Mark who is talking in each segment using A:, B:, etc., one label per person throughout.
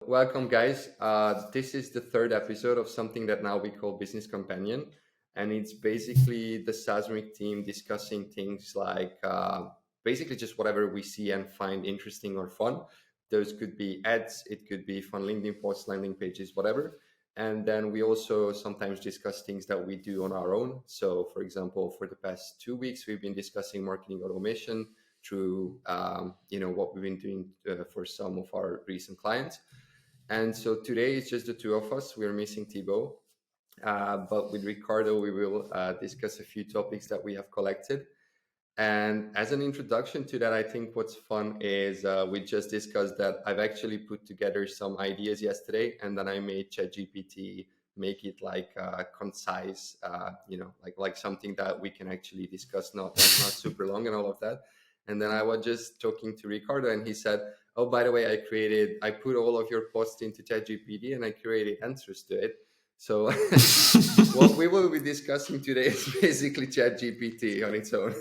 A: Welcome, guys. This is the third episode of something that now we call Business Companion. And it's basically the Saasmic team discussing things like basically just whatever we see and find interesting or fun. Those could be ads, it could be fun LinkedIn posts, landing pages, whatever. And then we also sometimes discuss things that we do on our own. So, for example, for the past 2 weeks, we've been discussing marketing automation through what we've been doing for some of our recent clients. And so today it's just the two of us. We're missing Thibaut. But with Ricardo, we will discuss a few topics that we have collected. And as an introduction to that, I think what's fun is we just discussed that I've actually put together some ideas yesterday, and then I made ChatGPT make it like concise, like something that we can actually discuss, not super long and all of that. And then I was just talking to Ricardo, and he said, "Oh, by the way, I put all of your posts into ChatGPT, and I created answers to it." So what we will be discussing today is basically ChatGPT on its own.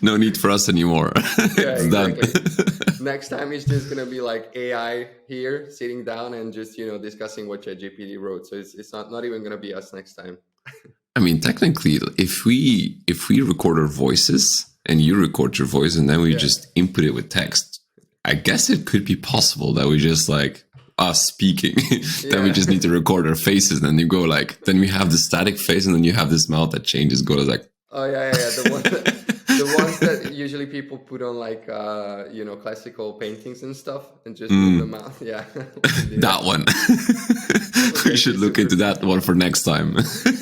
B: No need for us anymore.
A: Yeah,
B: It's done.
A: exactly. Next time it's just gonna be like AI here sitting down and just discussing what ChatGPT wrote. So it's not even gonna be us next time.
B: I mean, technically, if we record our voices and you record your voice and then we just input it with text, I guess it could be possible that we just like us speaking. Then we just need to record our faces. And then you go like, then we have the static face, and then you have this mouth that changes. Go to like,
A: oh yeah. The ones that usually people put on like classical paintings and stuff and just move them out. Yeah,
B: that one. We should look into that one for next time.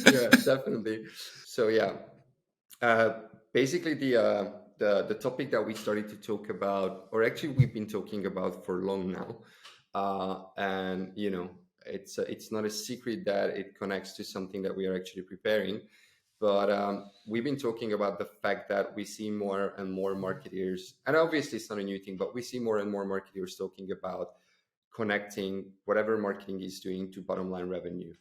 A: Yeah, definitely. So yeah, basically the topic that we started to talk about, or actually we've been talking about for long now, and it's not a secret that it connects to something that we are actually preparing. But we've been talking about the fact that we see more and more marketers, and obviously it's not a new thing, but we see more and more marketers talking about connecting whatever marketing is doing to bottom line revenue.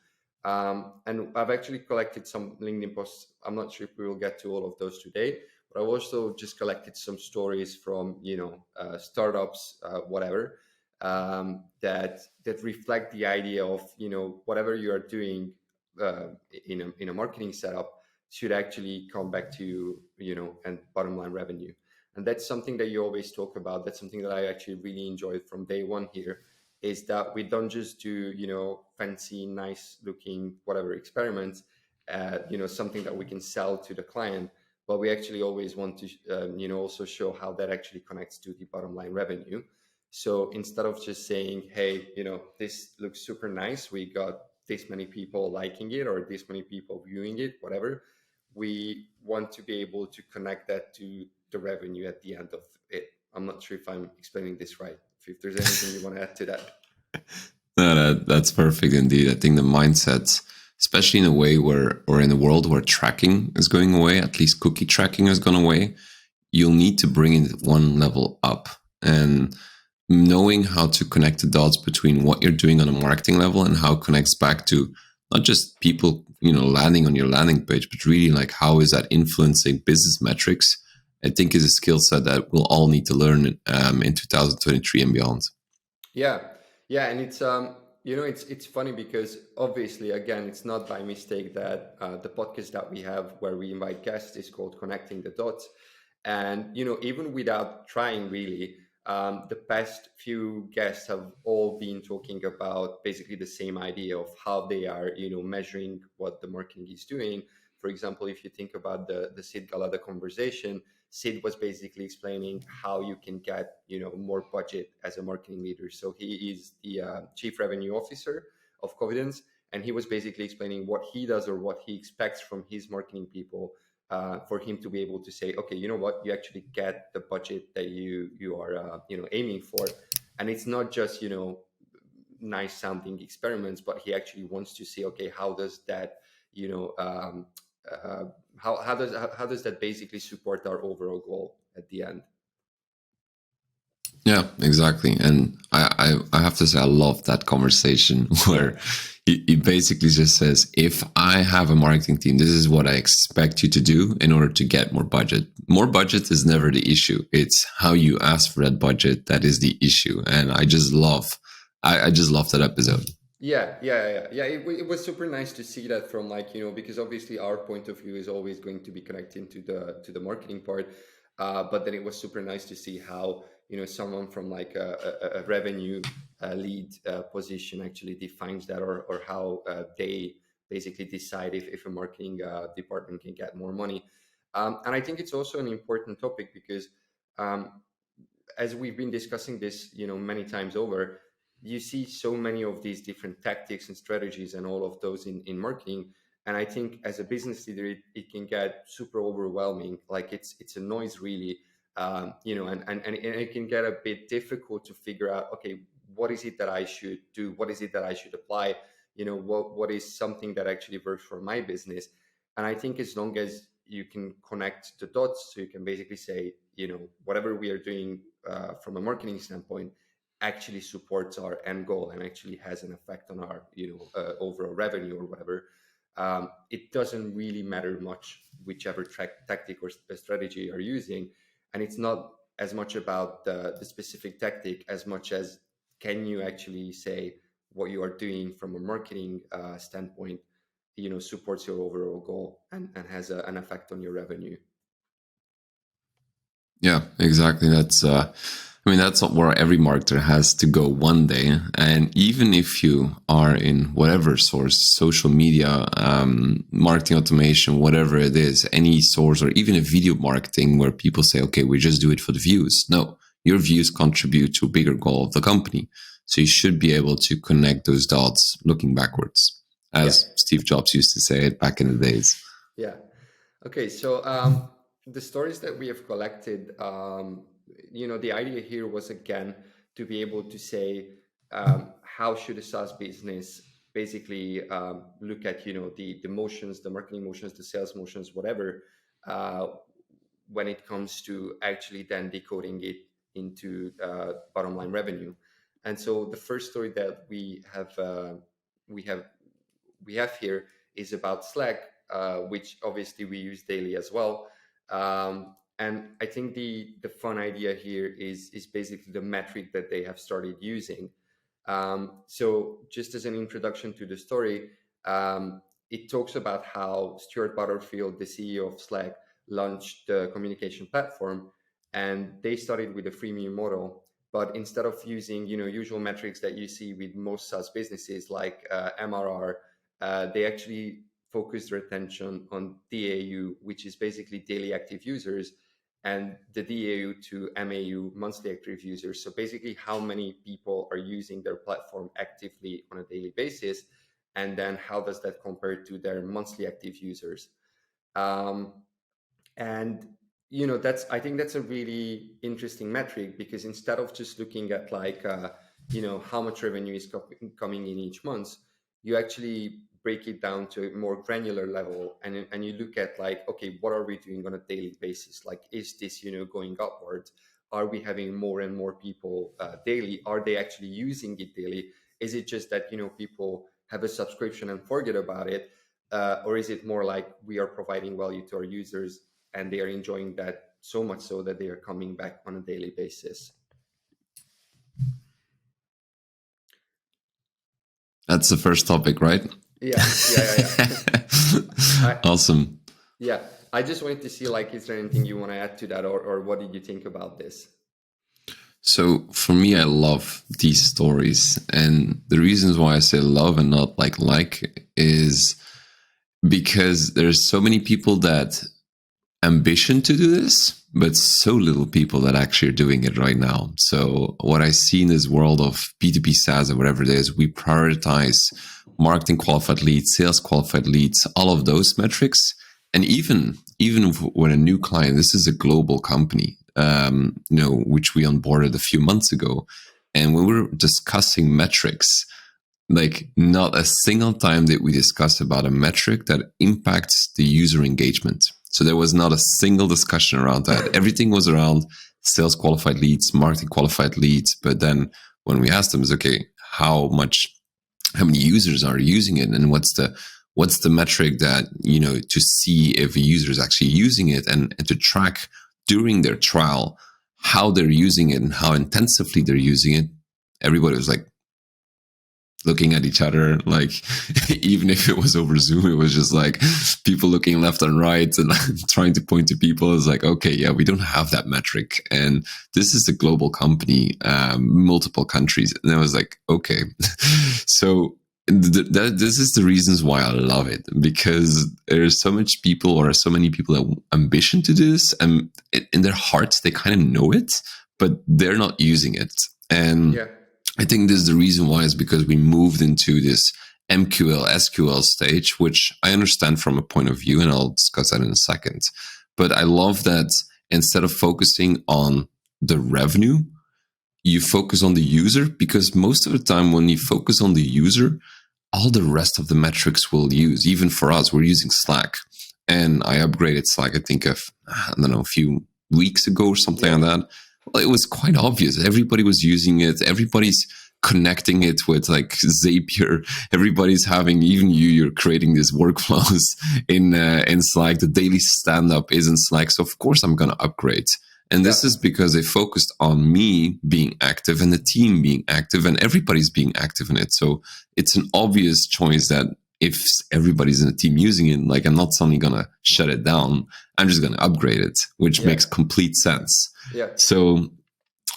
A: And I've actually collected some LinkedIn posts. I'm not sure if we will get to all of those today, but I've also just collected some stories from startups, whatever, that reflect the idea of whatever you are doing in a marketing setup should actually come back to and bottom line revenue. And that's something that you always talk about. That's something that I actually really enjoyed from day one here, is that we don't just do fancy, nice looking whatever experiments, something that we can sell to the client, but we actually always want to also show how that actually connects to the bottom line revenue. So instead of just saying, hey, this looks super nice, we got this many people liking it or this many people viewing it, whatever, we want to be able to connect that to the revenue at the end of it. I'm not sure if I'm explaining this right. If there's anything you want to add to that.
B: No, that's perfect indeed. I think the mindset, especially in a way where, or in a world where tracking is going away, at least cookie tracking has gone away, you'll need to bring it one level up. And knowing how to connect the dots between what you're doing on a marketing level and how it connects back to not just people, landing on your landing page, but really like how is that influencing business metrics, I think is a skill set that we'll all need to learn in 2023 and beyond.
A: Yeah. And it's funny because obviously, again, it's not by mistake that the podcast that we have where we invite guests is called Connecting the Dots. And, even without trying really, the past few guests have all been talking about basically the same idea of how they are, measuring what the marketing is doing. For example, if you think about the Sid Galada conversation, Sid was basically explaining how you can get, more budget as a marketing leader. So he is the chief revenue officer of Covidence, and he was basically explaining what he does or what he expects from his marketing people for him to be able to say, okay, you know what, you actually get the budget that you are aiming for, and it's not just nice sounding experiments, but he actually wants to see, okay, how does that how does that basically support our overall goal at the end?
B: Yeah, exactly. And I have to say, I love that conversation
A: Yeah,
B: where he basically just says, if I have a marketing team, this is what I expect you to do in order to get more budget. More budget is never the issue. It's how you ask for that budget that is the issue. And I just love that episode.
A: yeah. It was super nice to see that from, like, because obviously our point of view is always going to be connecting to the marketing part. But then it was super nice to see how, someone from like a revenue lead position actually defines that, or how they basically decide if a marketing department can get more money. And I think it's also an important topic because, um, as we've been discussing this, many times over, you see so many of these different tactics and strategies and all of those in marketing. And I think as a business leader, it can get super overwhelming. Like it's a noise really, and it can get a bit difficult to figure out, okay, what is it that I should do? What is it that I should apply? What is something that actually works for my business? And I think as long as you can connect the dots, so you can basically say, whatever we are doing from a marketing standpoint actually supports our end goal and actually has an effect on our overall revenue or whatever. It doesn't really matter much whichever tactic or strategy you're using. And it's not as much about the specific tactic as much as, can you actually say what you are doing from a marketing standpoint supports your overall goal and has an effect on your revenue.
B: Yeah, exactly. I mean, that's where every marketer has to go one day. And even if you are in whatever source, social media, marketing automation, whatever it is, any source, or even a video marketing where people say, okay, we just do it for the views. No, your views contribute to a bigger goal of the company. So you should be able to connect those dots looking backwards,
A: Yeah.
B: as Steve Jobs used to say it back in the days.
A: Yeah. Okay, so the stories that we have collected, the idea here was again to be able to say, how should a SaaS business basically look at the motions, the marketing motions, the sales motions, whatever, uh, when it comes to actually then decoding it into bottom line revenue. And so the first story that we have we have here is about Slack, which obviously we use daily as well. And I think the fun idea here is basically the metric that they have started using. So just as an introduction to the story, it talks about how Stuart Butterfield, the CEO of Slack, launched the communication platform, and they started with a freemium model. But instead of using usual metrics that you see with most SaaS businesses like MRR, they actually focused their attention on DAU, which is basically daily active users, and the DAU to MAU, monthly active users. So basically, how many people are using their platform actively on a daily basis, and then how does that compare to their monthly active users? Um, and that's, I think that's a really interesting metric, because instead of just looking at like how much revenue is coming in each month, you actually break it down to a more granular level, and you look at like, okay, what are we doing on a daily basis? Like, is this going upwards? Are we having more and more people daily? Are they actually using it daily? Is it just that people have a subscription and forget about it, or is it more like we are providing value to our users and they are enjoying that so much so that they are coming back on a daily basis?
B: That's the first topic, right?
A: Yeah. I,
B: Awesome.
A: yeah, I just wanted to see, like, is there anything you want to add to that, or what did you think about this?
B: So for me, I love these stories. And the reasons why I say love and not like is because there's so many people that ambition to do this, but so little people that actually are doing it right now. So what I see in this world of B2B SaaS or whatever it is, we prioritize marketing qualified leads, sales qualified leads, all of those metrics. And even when a new client, this is a global company, which we onboarded a few months ago. And when we were discussing metrics, like not a single time did we discuss about a metric that impacts the user engagement. So there was not a single discussion around that. Everything was around sales qualified leads, marketing qualified leads. But then when we asked them, is okay, how many users are using it, and what's the metric that, to see if a user is actually using it, and to track during their trial how they're using it and how intensively they're using it. Everybody was like looking at each other, like even if it was over Zoom, it was just like people looking left and right and trying to point to people. It's like, okay, yeah, we don't have that metric, and this is a global company, multiple countries. And I was like, okay. So this is the reasons why I love it, because there's so much people, or so many people that ambition to do this, and in their hearts they kind of know it, but they're not using it. And I think this is the reason why, is because we moved into this MQL, SQL stage, which I understand from a point of view, and I'll discuss that in a second. But I love that instead of focusing on the revenue, you focus on the user, because most of the time when you focus on the user, all the rest of the metrics will use. Even for us, we're using Slack, and I upgraded Slack, I think a few weeks ago or something like that. Well, it was quite obvious. Everybody was using it. Everybody's connecting it with like Zapier. Everybody's having, even you're creating these workflows in Slack. The daily stand-up is in Slack. So of course I'm going to upgrade. And this is because they focused on me being active and the team being active, and everybody's being active in it. So it's an obvious choice that if everybody's in a team using it, like, I'm not suddenly going to shut it down. I'm just going to upgrade it, which makes complete sense. So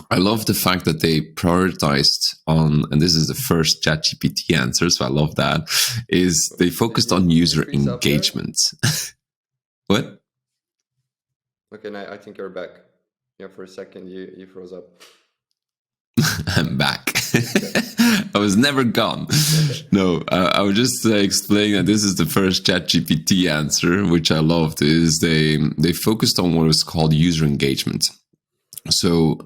B: I love the fact that they prioritized on, and this is the first ChatGPT answer, so I love that, is they focused on user engagement. What?
A: Okay, now I think you're back. Yeah, for a second you froze up.
B: I'm back. I was never gone. No, I was just explaining that this is the first ChatGPT answer, which I loved, is they focused on what is called user engagement. So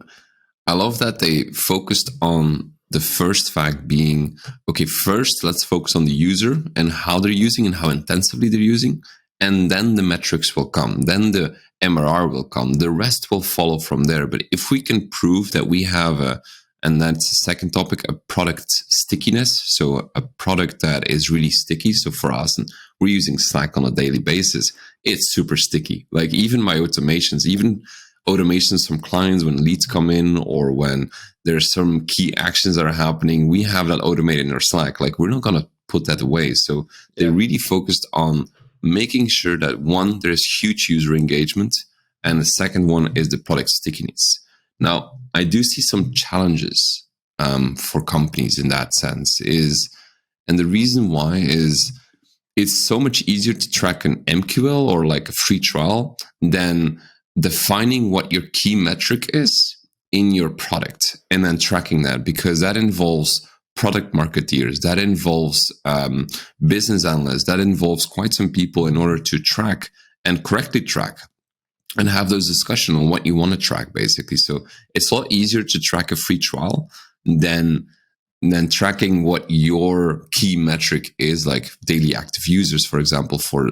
B: I love that they focused on the first fact being, okay, first let's focus on the user and how they're using and how intensively they're using. And then the metrics will come. Then the MRR will come. The rest will follow from there. But if we can prove that we have and that's the second topic, a product stickiness. So a product that is really sticky. So for us, and we're using Slack on a daily basis, it's super sticky. Like even my automations, from clients when leads come in, or when there's some key actions that are happening, we have that automated in our Slack. Like we're not going to put that away. So they really focused on making sure that, one, there's huge user engagement, and the second one is the product stickiness. Now, I do see some challenges for companies in that sense, and the reason why is it's so much easier to track an MQL or like a free trial than defining what your key metric is in your product and then tracking that, because that involves product marketeers, that involves business analysts, that involves quite some people in order to track and correctly track and have those discussions on what you want to track, basically. So it's a lot easier to track a free trial than tracking what your key metric is, like daily active users, for example, for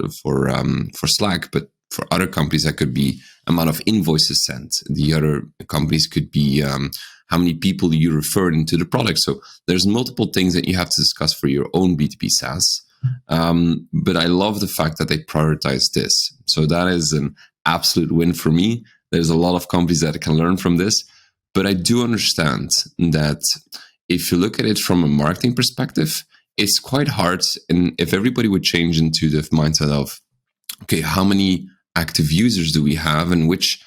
B: Slack. But for other companies, that could be amount of invoices sent. The other companies could be how many people you refer into the product. So there's multiple things that you have to discuss for your own B2B SaaS. But I love the fact that they prioritize this. So that is an absolute win for me. There's a lot of companies that can learn from this. But I do understand that if you look at it from a marketing perspective, it's quite hard. And if everybody would change into the mindset of, okay, how many active users do we have and which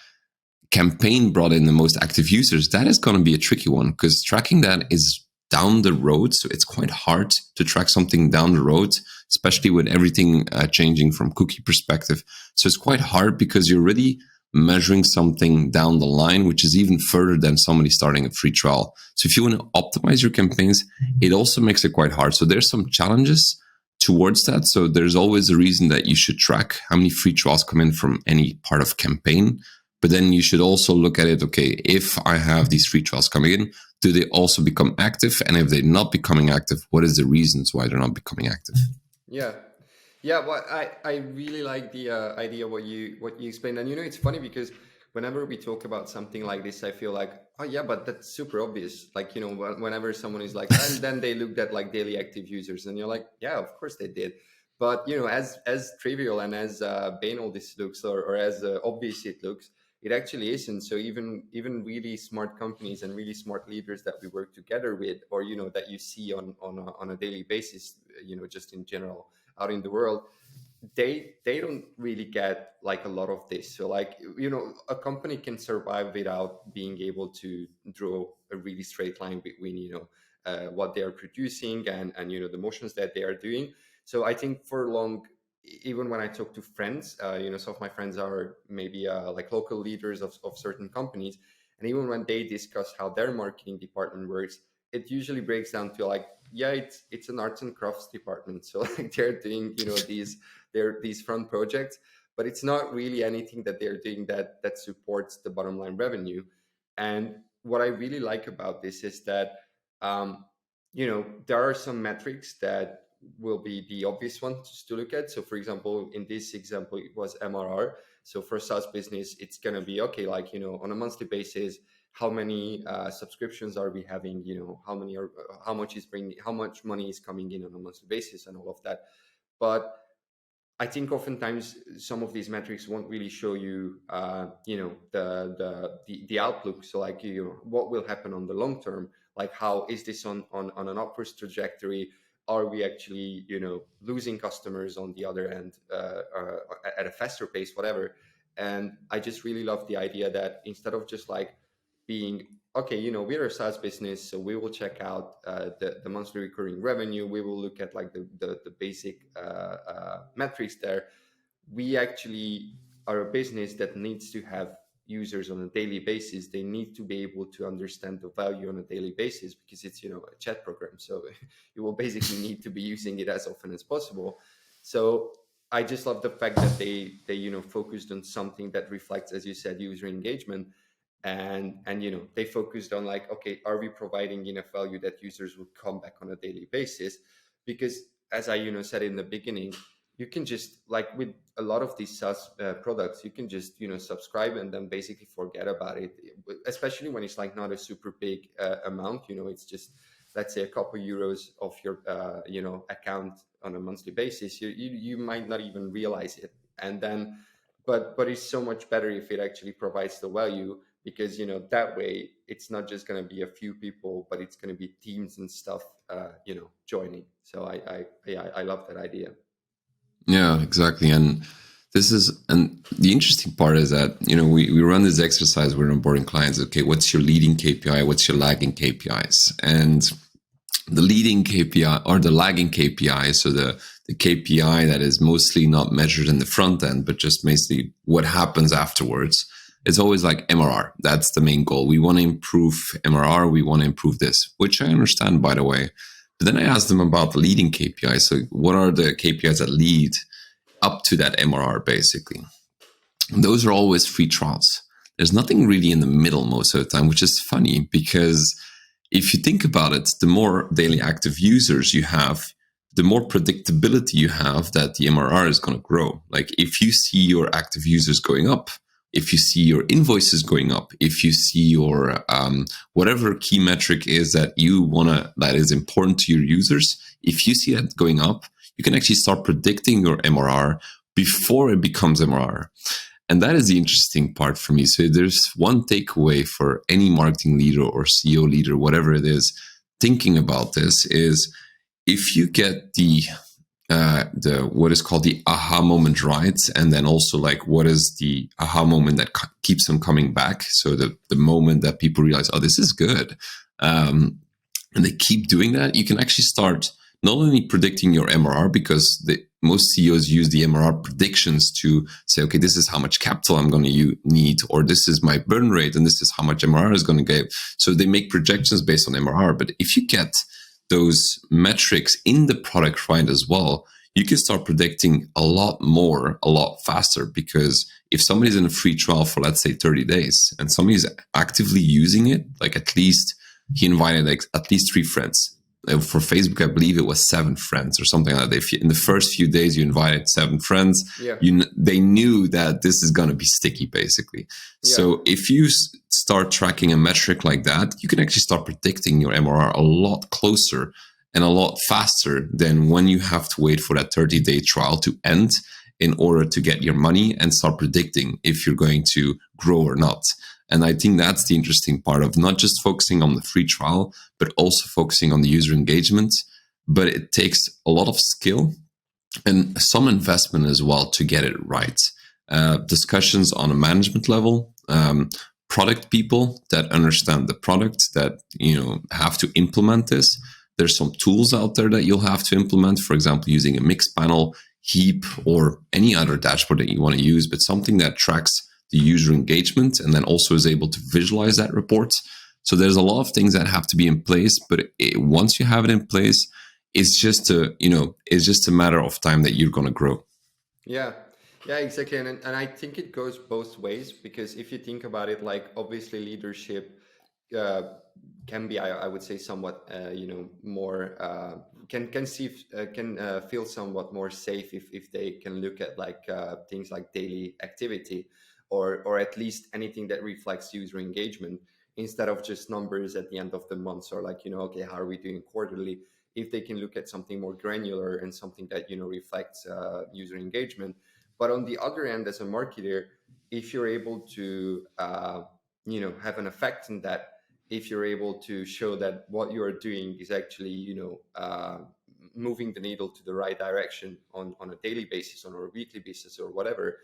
B: campaign brought in the most active users, that is going to be a tricky one, because tracking that is down the road. So it's quite hard to track something down the road, especially with everything changing from cookie perspective. So it's quite hard because you're already measuring something down the line, which is even further than somebody starting a free trial. So if you want to optimize your campaigns, it also makes it quite hard. So there's some challenges towards that. So there's always a reason that you should track how many free trials come in from any part of campaign. But then you should also look at it, okay, if I have these free trials coming in, do they also become active? And if they're not becoming active, what is the reasons why they're not becoming active?
A: Yeah. Yeah, well, I really like the idea what you explained, and it's funny because whenever we talk about something like this, I feel like, oh yeah, but that's super obvious. Like whenever someone is like, and then they looked at like daily active users, and you're like, yeah, of course they did. But as trivial and as banal this looks, or as obvious it looks, it actually isn't. So even really smart companies and really smart leaders that we work together with, or that you see on a daily basis, just in general out in the world, they don't really get like a lot of this. So like a company can survive without being able to draw a really straight line between what they are producing and the motions that they are doing. So I think for long, even when I talk to friends, some of my friends are maybe like local leaders of certain companies, and even when they discuss how their marketing department works, it usually breaks down to like, yeah, it's an arts and crafts department. So like they're doing these front projects, but it's not really anything that they're doing that supports the bottom line revenue. And what I really like about this is that there are some metrics that will be the obvious ones to look at. So for example, in this example, it was MRR. So for SaaS business, it's going to be okay, like on a monthly basis, how many subscriptions are we having, how much money is coming in on a monthly basis, and all of that. But I think oftentimes some of these metrics won't really show you, the outlook. So like, what will happen on the long term? Like, how is this on an upwards trajectory? Are we actually, losing customers on the other end, at a faster pace, whatever? And I just really love the idea that instead of just like being, okay, we're a SaaS business, so we will check out the monthly recurring revenue. We will look at like the basic metrics there. We actually are a business that needs to have users on a daily basis. They need to be able to understand the value on a daily basis, because it's a chat program. So you will basically need to be using it as often as possible. So I just love the fact that they focused on something that reflects, as you said, user engagement. And they focused on like, okay, are we providing enough value that users would come back on a daily basis? Because as I said in the beginning, you can just, like with a lot of these SaaS products, you can just subscribe and then basically forget about it, especially when it's like not a super big amount. It's just, let's say, a couple euros of your account on a monthly basis. You might not even realize it. And then but it's so much better if it actually provides the value, because that way it's not just going to be a few people, but it's going to be teams and stuff joining. So I love that idea.
B: Yeah, exactly. And the interesting part is that, we run this exercise. We're onboarding clients. Okay, what's your leading KPI? What's your lagging KPIs? And the leading KPI or the lagging KPI, so the KPI that is mostly not measured in the front end, but just basically what happens afterwards, it's always like MRR. That's the main goal. We want to improve MRR. We want to improve this, which I understand, by the way. But then I asked them about the leading KPIs. So what are the KPIs that lead up to that MRR, basically? And those are always free trials. There's nothing really in the middle most of the time, which is funny, because if you think about it, the more daily active users you have, the more predictability you have that the MRR is going to grow. Like if you see your active users going up, if you see your invoices going up, if you see your whatever key metric is that that is important to your users, if you see that going up, you can actually start predicting your MRR before it becomes MRR. And that is the interesting part for me. So there's one takeaway for any marketing leader or CEO leader, whatever it is, thinking about this is, if you get the what is called the aha moment right, and then also like what is the aha moment that keeps them coming back, so the moment that people realize, oh, this is good, and they keep doing that, you can actually start not only predicting your MRR, because most CEOs use the MRR predictions to say, okay, this is how much capital I'm going to need, or this is my burn rate, and this is how much MRR is going to give. So they make projections based on MRR. But if you get those metrics in the product right as well, you can start predicting a lot more, a lot faster. Because if somebody's in a free trial for, let's say, 30 days, and somebody's actively using it, like at least he invited like at least 3 friends, for Facebook, I believe it was 7 friends or something like that. In the first few days, you invited 7 friends.
A: Yeah.
B: They knew that this is going to be sticky, basically.
A: Yeah.
B: So if you start tracking a metric like that, you can actually start predicting your MRR a lot closer and a lot faster than when you have to wait for that 30-day trial to end in order to get your money and start predicting if you're going to grow or not. And I think that's the interesting part of not just focusing on the free trial, but also focusing on the user engagement. But it takes a lot of skill and some investment as well to get it right. Discussions on a management level, product people that understand the product, that have to implement this. There's some tools out there that you'll have to implement, for example, using a mix panel, Heap, or any other dashboard that you want to use, but something that tracks the user engagement and then also is able to visualize that report. So there's a lot of things that have to be in place, but once you have it in place, it's just a matter of time that you're going to grow.
A: Yeah. Yeah, exactly. And I think it goes both ways, because if you think about it, like obviously leadership uh, can be, I would say, somewhat, more can feel somewhat more safe if they can look at like things like daily activity, or at least anything that reflects user engagement, instead of just numbers at the end of the month, or like, okay, how are we doing quarterly? If they can look at something more granular and something that reflects user engagement. But on the other end, as a marketer, if you're able to have an effect in that, if you're able to show that what you are doing is actually moving the needle to the right direction on a daily basis, on a weekly basis, or whatever,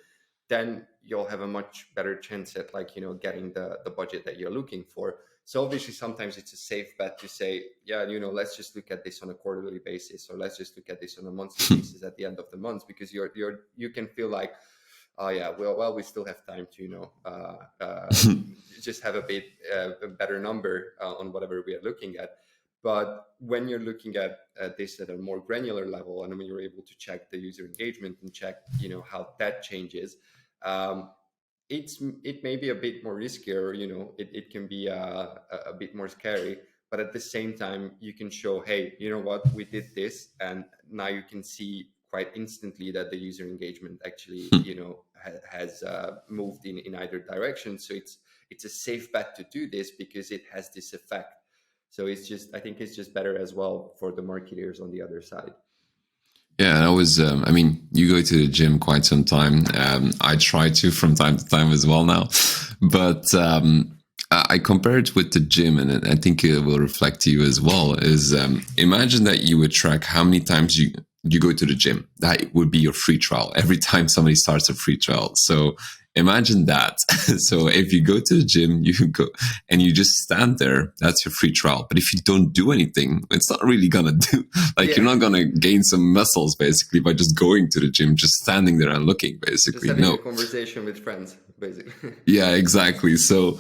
A: then you'll have a much better chance at like getting the budget that you're looking for. So obviously sometimes it's a safe bet to say, yeah, let's just look at this on a quarterly basis, or let's just look at this on a monthly basis at the end of the month, because you can feel like, oh yeah, well we still have time to just have a bit a better number on whatever we are looking at. But when you're looking at this at a more granular level, and when you're able to check the user engagement and check how that changes, um, it may be a bit more riskier, it can be a bit more scary, but at the same time you can show, hey, you know what, we did this, and now you can see quite instantly that the user engagement actually has moved in either direction. So it's a safe bet to do this because it has this effect. So I think it's just better as well for the marketers on the other side.
B: Yeah, and I was, you go to the gym quite some time. I try to from time to time as well now, but I compare it with the gym, and I think it will reflect to you as well. Is imagine that you would track how many times you go to the gym. That would be your free trial every time somebody starts a free trial. So imagine that. So if you go to the gym, you go and you just stand there, that's your free trial. But if you don't do anything, it's not really gonna do, like,
A: Yeah.
B: you're not gonna gain some muscles basically by just going to the gym, just standing there and looking, basically.
A: Just having
B: No.
A: a conversation with friends, basically.
B: Yeah, exactly. So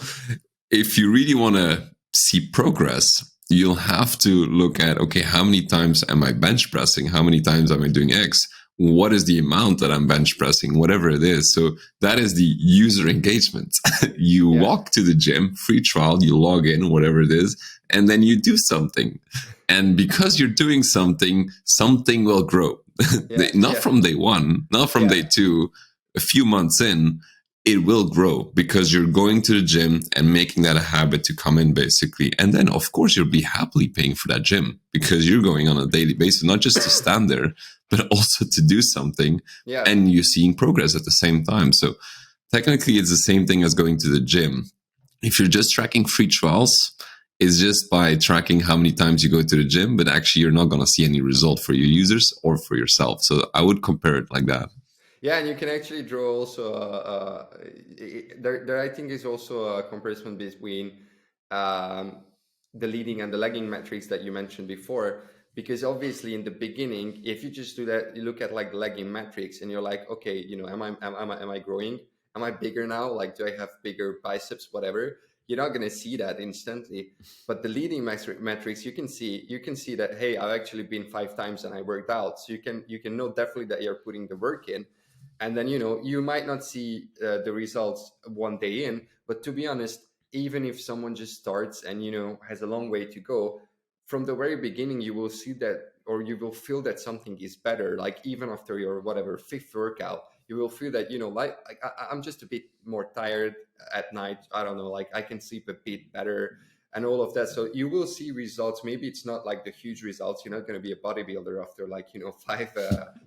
B: if you really want to see progress, you'll have to look at, okay, how many times am I bench pressing? How many times am I doing X? What is the amount that I'm bench pressing? Whatever it is. So that is the user engagement. You walk to the gym, free trial, you log in, whatever it is, and then you do something. And because you're doing something, something will grow. Not from day one, not from day two, a few months in, it will grow because you're going to the gym and making that a habit to come in, basically. And then, of course, you'll be happily paying for that gym because you're going on a daily basis, not just to stand there, but also to do something.
A: Yeah.
B: And you're seeing progress at the same time. So technically, it's the same thing as going to the gym. If you're just tracking free trials, it's just by tracking how many times you go to the gym, but actually you're not going to see any result for your users or for yourself. So I would compare it like that.
A: Yeah, and you can actually draw also. There, I think, is also a comparison between the leading and the lagging metrics that you mentioned before. Because obviously, in the beginning, if you just do that, you look at like the lagging metrics, and you're like, okay, am I growing? Am I bigger now? Like, do I have bigger biceps? Whatever. You're not going to see that instantly. But the leading metrics, you can see that, hey, I've actually been 5 times and I worked out. So you can know definitely that you're putting the work in. And then you might not see the results one day in, but to be honest, even if someone just starts and has a long way to go, from the very beginning, you will see that, or you will feel that something is better. Like even after your whatever fifth workout, you will feel that, like I'm just a bit more tired at night. I don't know, like I can sleep a bit better and all of that. So you will see results. Maybe it's not like the huge results. You're not going to be a bodybuilder after like, 5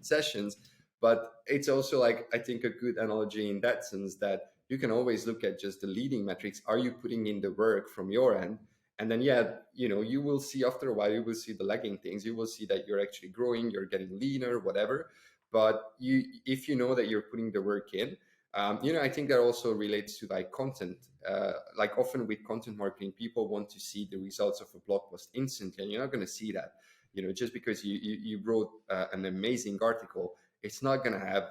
A: sessions, but it's also like, I think a good analogy in that sense, that you can always look at just the leading metrics. Are you putting in the work from your end? And then, yeah, you will see after a while, you will see the lagging things. You will see that you're actually growing, you're getting leaner, whatever. But if you know that you're putting the work in, I think that also relates to like content. Like often with content marketing, people want to see the results of a blog post instantly, and you're not going to see that. Just because you wrote an amazing article, it's not going to have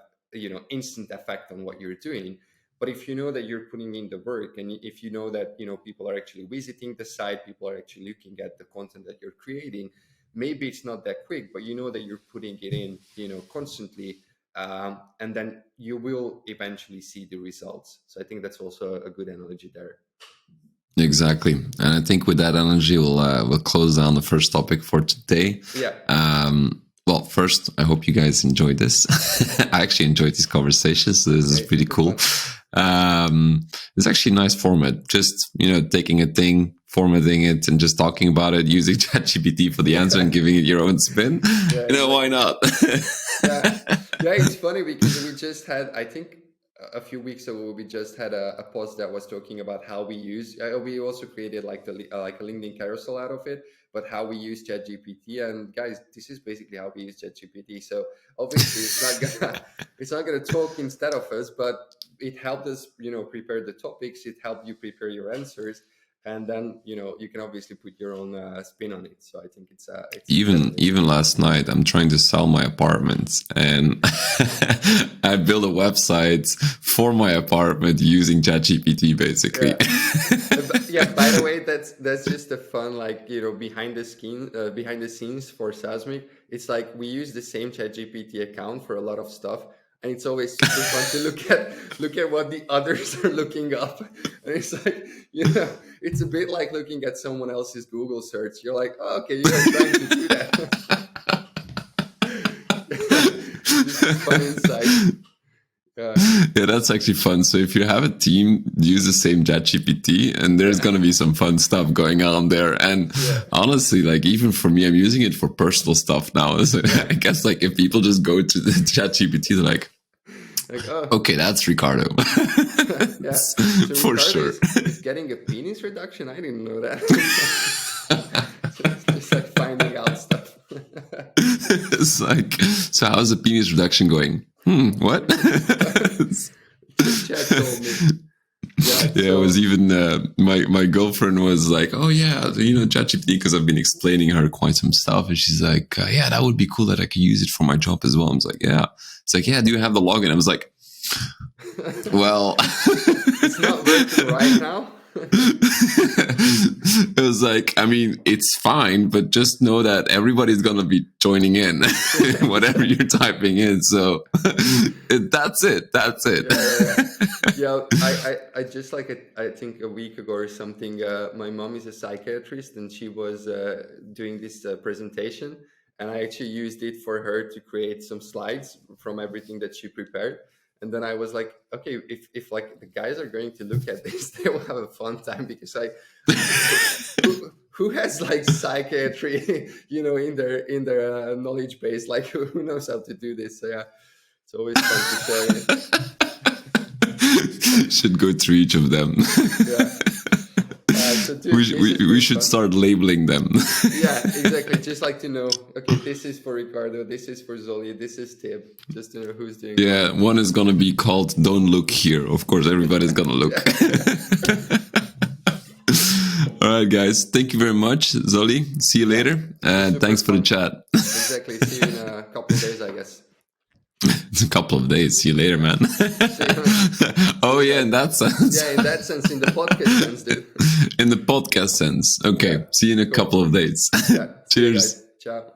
A: instant effect on what you're doing. But if you know that you're putting in the work, and if you know that people are actually visiting the site, people are actually looking at the content that you're creating, maybe it's not that quick, but you know that you're putting it in constantly, and then you will eventually see the results. So I think that's also a good analogy there.
B: Exactly, and I think with that analogy, we'll close down the first topic for today.
A: Yeah.
B: Well, first, I hope you guys enjoyed this. I actually enjoyed these conversations. So this is pretty cool. It's actually a nice format. Just, taking a thing, formatting it, and just talking about it, using ChatGPT for the answer and giving it your own spin. Yeah, why not?
A: Yeah, it's funny because we just had, I think, a few weeks ago, we just had a post that was talking about how we use. We also created like a LinkedIn carousel out of it, but how we use ChatGPT. And guys, this is basically how we use ChatGPT. So obviously, it's not gonna talk instead of us, but it helped us, prepare the topics. It helped you prepare your answers, and then you can obviously put your own spin on it. So I think it's
B: even last night I'm trying to sell my apartment, and I built a website for my apartment using ChatGPT basically.
A: Yeah, by the way, that's just a fun behind the scenes for Saasmic. It's like we use the same ChatGPT account for a lot of stuff. And it's always super fun to look at what the others are looking up. And it's like, it's a bit like looking at someone else's Google search. You're like, oh, okay, you're trying to do that. Just a fun insight.
B: Yeah, that's actually fun. So if you have a team, use the same ChatGPT, and there's going to be some fun stuff going on there. And honestly, like even for me, I'm using it for personal stuff now. So I guess like if people just go to the ChatGPT, they're like, okay, that's Ricardo.
A: Yeah, so
B: for
A: Ricardo
B: sure.
A: Is getting a penis reduction. I didn't know that. Just like finding out stuff.
B: It's like, so how's the penis reduction going? What?
A: Chat told me.
B: Yeah, it was even my girlfriend was like, oh yeah, ChatGPT, because I've been explaining her quite some stuff, and she's like, yeah, that would be cool that I could use it for my job as well. I was like, yeah. It's like, yeah, do you have the login? I was like, well,
A: it's not working right now.
B: It was like, I mean, it's fine, but just know that everybody's gonna be joining in whatever you're typing in. So that's it.
A: Yeah. I just I think a week ago or something. My mom is a psychiatrist, and she was doing this presentation, and I actually used it for her to create some slides from everything that she prepared. And then I was like, okay, if like the guys are going to look at this, they will have a fun time, because who has like psychiatry, in their knowledge base, like who knows how to do this? So yeah, it's always fun to share it.
B: Should go through each of them.
A: Yeah.
B: We should start labeling them.
A: Yeah, exactly. Just like to know, okay, this is for Ricardo, this is for Zoli, this is Tib, just to know who's doing
B: it. One is going to be called Don't Look Here. Of course, everybody's going to look. All right, guys. Thank you very much, Zoli. See you later. And thanks for the chat.
A: Exactly. See you in a couple of days, I guess.
B: It's a couple of days. See you later, man. Oh, yeah, in that sense.
A: Yeah, in that sense, in the podcast sense, dude.
B: In the podcast sense. Okay. Yeah. See you in a couple of days.
A: Yeah.
B: Cheers.
A: Ciao.